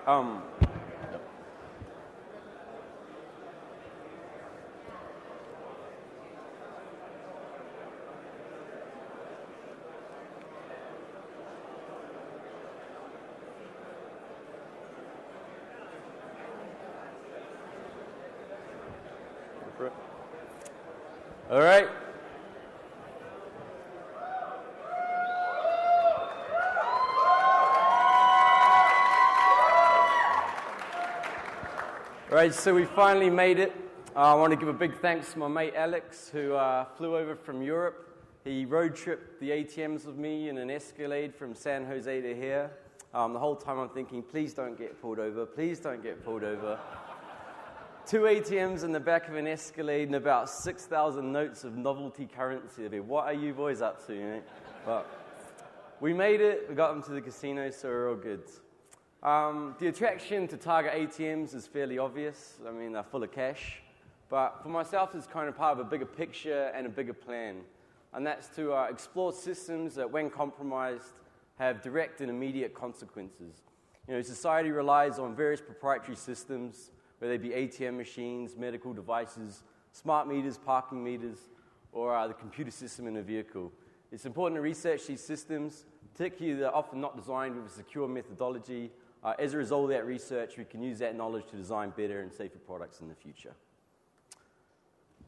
Um, All right. All right, so we finally made it. I want to give a big thanks to my mate Alex, who flew over from Europe. He road tripped the ATMs with me in an Escalade from San Jose to here. The whole time I'm thinking, please don't get pulled over, please don't get pulled over. 2 ATMs in the back of an Escalade and about 6,000 notes of novelty currency. What are you boys up to? You know? But we made it, we got them to the casino, so we're all good. The attraction to Target ATMs is fairly obvious. I mean, they're full of cash. But for myself, it's kind of part of a bigger picture and a bigger plan. And that's to explore systems that, when compromised, have direct and immediate consequences. You know, society relies on various proprietary systems, whether they be ATM machines, medical devices, smart meters, parking meters, or the computer system in a vehicle. It's important to research these systems, particularly they're often not designed with a secure methodology. As a result of that research, we can use that knowledge to design better and safer products in the future.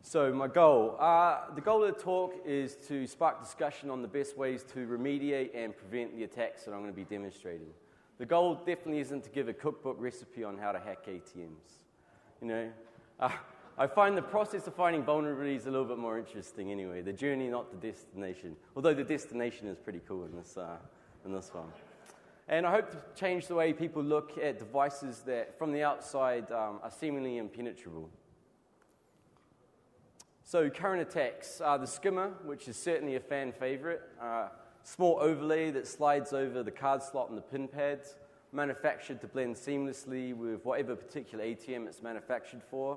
So my goal. The goal of the talk is to spark discussion on the best ways to remediate and prevent the attacks that I'm going to be demonstrating. The goal definitely isn't to give a cookbook recipe on how to hack ATMs. You know, I find the process of finding vulnerabilities a little bit more interesting anyway. The journey, not the destination. Although the destination is pretty cool in this one. And I hope to change the way people look at devices that, from the outside, are seemingly impenetrable. So, current attacks. The skimmer, which is certainly a fan favorite. Small overlay that slides over the card slot and the pin pads. Manufactured to blend seamlessly with whatever particular ATM it's manufactured for.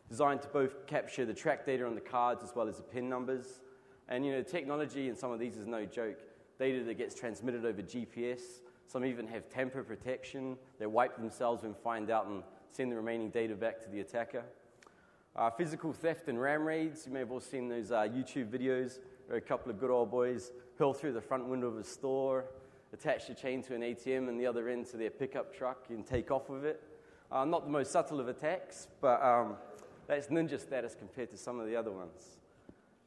Designed to both capture the track data on the cards as well as the pin numbers. And, you know, technology in some of these is no joke. Data that gets transmitted over GPS. Some even have tamper protection. They wipe themselves when find out and send the remaining data back to the attacker. Physical theft and ram raids. You may have all seen those YouTube videos where a couple of good old boys hurl through the front window of a store, attach the chain to an ATM and the other end to their pickup truck and take off with it. Not the most subtle of attacks, but that's ninja status compared to some of the other ones.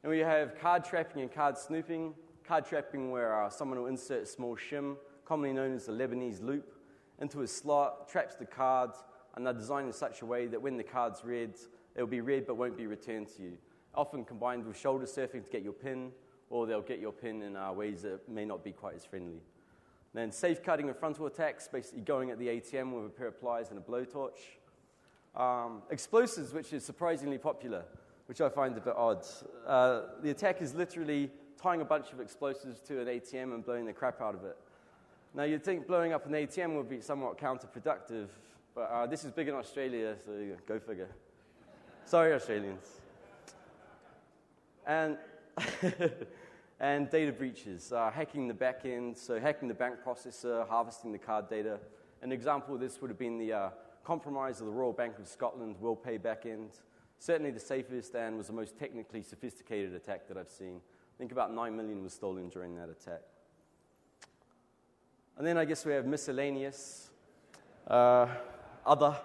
And we have card trapping and card snooping. Card trapping where someone will insert a small shim, commonly known as the Lebanese loop, into a slot, traps the card, and they're designed in such a way that when the card's read, it'll be read but won't be returned to you. Often combined with shoulder surfing to get your PIN, or they'll get your PIN in ways that may not be quite as friendly. Then safe cutting and frontal attacks, basically going at the ATM with a pair of pliers and a blowtorch. Explosives, which is surprisingly popular, which I find a bit odd. The attack is literally tying a bunch of explosives to an ATM and blowing the crap out of it. Now, you'd think blowing up an ATM would be somewhat counterproductive, but this is big in Australia, so go figure. Sorry, Australians. And and data breaches, hacking the back end, so hacking the bank processor, harvesting the card data. An example of this would have been the compromise of the Royal Bank of Scotland WillPay back end. Certainly the safest and was the most technically sophisticated attack that I've seen. I think about 9 million was stolen during that attack. And then I guess we have miscellaneous, other.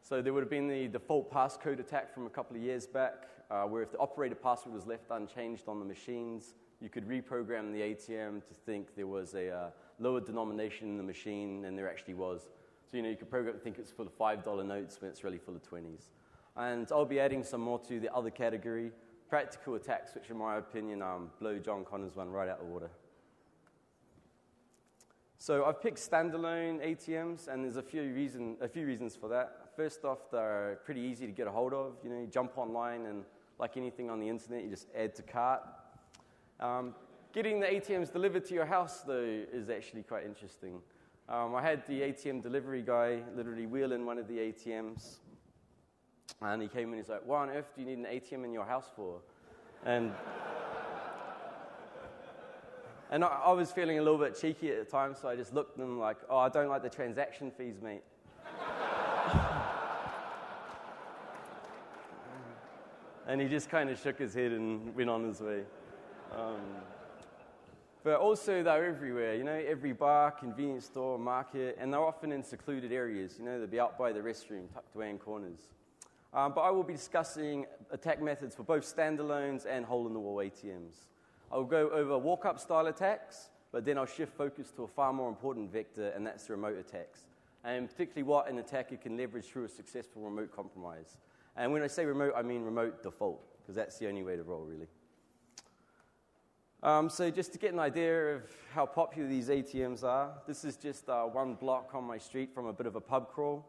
So there would have been the default passcode attack from a couple of years back, where if the operator password was left unchanged on the machines, you could reprogram the ATM to think there was a lower denomination in the machine than there actually was. So, you know, you could program to think it's full of $5 notes when it's really full of 20s. And I'll be adding some more to the other category, practical attacks, which in my opinion blow John Connor's one right out of the water. So I've picked standalone ATMs, and there's a few reasons for that. First off, they're pretty easy to get a hold of. You know, you jump online, and like anything on the internet, you just add to cart. Getting the ATMs delivered to your house, though, is actually quite interesting. I had the ATM delivery guy literally wheel in one of the ATMs, and he came in and he's like, "What on earth do you need an ATM in your house for?" And And I was feeling a little bit cheeky at the time, so I just looked at them like, oh, I don't like the transaction fees, mate. And he just kind of shook his head and went on his way. But also, they're everywhere, you know, every bar, convenience store, market, and they're often in secluded areas. You know, they'll be out by the restroom, tucked away in corners. But I will be discussing attack methods for both standalones and hole-in-the-wall ATMs. I'll go over walk-up style attacks, but then I'll shift focus to a far more important vector, and that's the remote attacks. And particularly what an attacker can leverage through a successful remote compromise. And when I say remote, I mean remote default, because that's the only way to roll, really. So just to get an idea of how popular these ATMs are, this is just one block on my street from a bit of a pub crawl.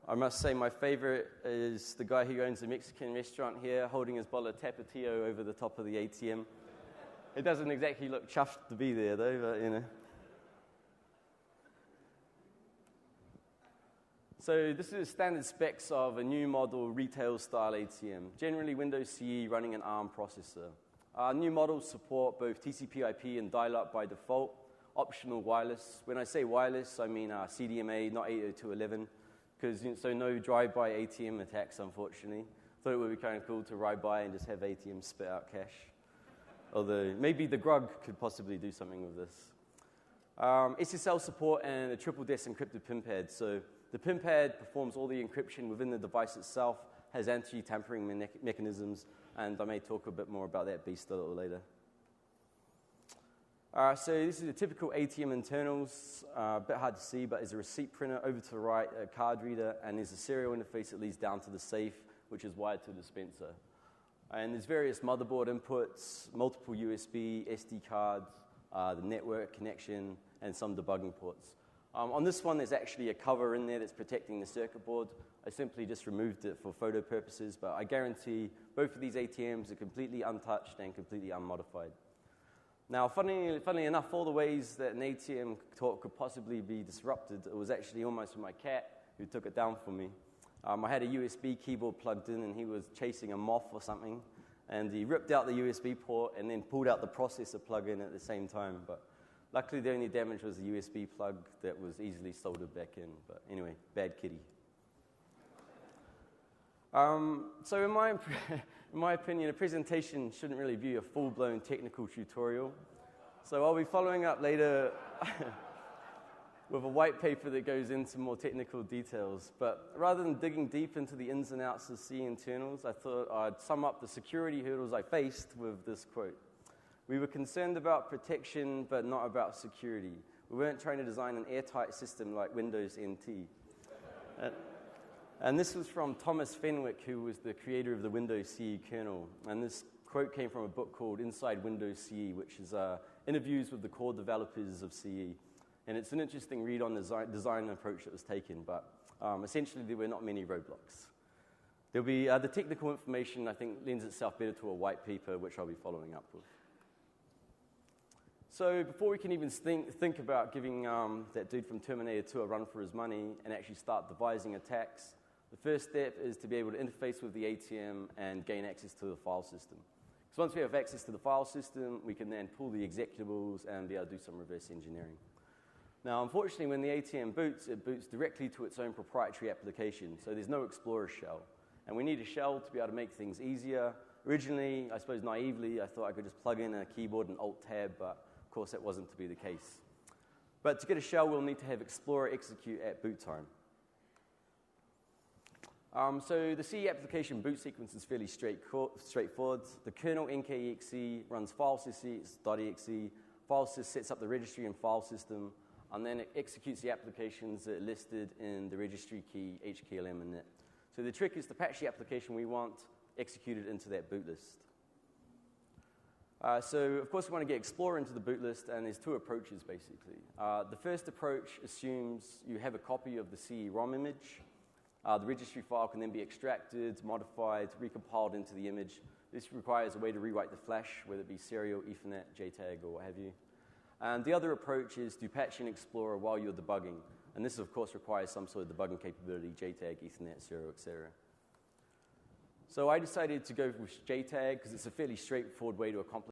I must say my favorite is the guy who owns a Mexican restaurant here holding his bottle of Tapatio over the top of the ATM. It doesn't exactly look chuffed to be there, though, but, you know. So this is standard specs of a new model retail-style ATM, generally Windows CE running an ARM processor. New models support both TCP/IP and dial-up by default, optional wireless. When I say wireless, I mean CDMA, not 802.11, because so no drive-by ATM attacks, unfortunately. Thought it would be kind of cool to ride by and just have ATM spit out cash. Although maybe the grug could possibly do something with this. SSL support and a triple-DES encrypted PIN pad. So the PIN pad performs all the encryption within the device itself, has anti-tampering mechanisms, and I may talk a bit more about that beast a little later. So this is a typical ATM internals, a bit hard to see, but there's a receipt printer over to the right, a card reader, and there's a serial interface that leads down to the safe, which is wired to the dispenser. And there's various motherboard inputs, multiple USB, SD cards, the network connection, and some debugging ports. On this one, there's actually a cover in there that's protecting the circuit board. I simply just removed it for photo purposes, but I guarantee both of these ATMs are completely untouched and completely unmodified. Now, funnily enough, all the ways that an ATM talk could possibly be disrupted, it was actually almost my cat who took it down for me. I had a USB keyboard plugged in, and he was chasing a moth or something, and he ripped out the USB port and then pulled out the processor plug-in at the same time. But luckily, the only damage was the USB plug that was easily soldered back in. But anyway, bad kitty. So in my opinion, a presentation shouldn't really be a full-blown technical tutorial. So I'll be following up later with a white paper that goes into more technical details. But rather than digging deep into the ins and outs of C internals, I thought I'd sum up the security hurdles I faced with this quote. We were concerned about protection, but not about security. We weren't trying to design an airtight system like Windows NT. And this was from Thomas Fenwick, who was the creator of the Windows CE kernel. And this quote came from a book called Inside Windows CE, which is interviews with the core developers of CE. And it's an interesting read on the design approach that was taken, but essentially there were not many roadblocks. There'll be the technical information, I think, lends itself better to a white paper, which I'll be following up with. So before we can even think about giving that dude from Terminator 2 a run for his money and actually start devising attacks, the first step is to be able to interface with the ATM and gain access to the file system. Because once we have access to the file system, we can then pull the executables and be able to do some reverse engineering. Now, unfortunately, when the ATM boots, it boots directly to its own proprietary application, so there's no Explorer shell. And we need a shell to be able to make things easier. Originally, I suppose naively, I thought I could just plug in a keyboard and Alt-Tab, but of course that wasn't to be the case. But to get a shell, we'll need to have Explorer execute at boot time. So the C application boot sequence is fairly straightforward. The kernel NKEXE runs filesys.exe. Filesys sets up the registry and file system, and then it executes the applications that are listed in the registry key, HKLM and net. So the trick is to patch the application we want executed into that boot list. So, of course, we want to get Explorer into the boot list, and there's two approaches, basically. The first approach assumes you have a copy of the CE-ROM image. The registry file can then be extracted, modified, recompiled into the image. This requires a way to rewrite the flash, whether it be serial, Ethernet, JTAG, or what have you. And the other approach is to patch in Explorer while you're debugging. And this, of course, requires some sort of debugging capability, JTAG, Ethernet, serial, etc. So I decided to go with JTAG because it's a fairly straightforward way to accomplish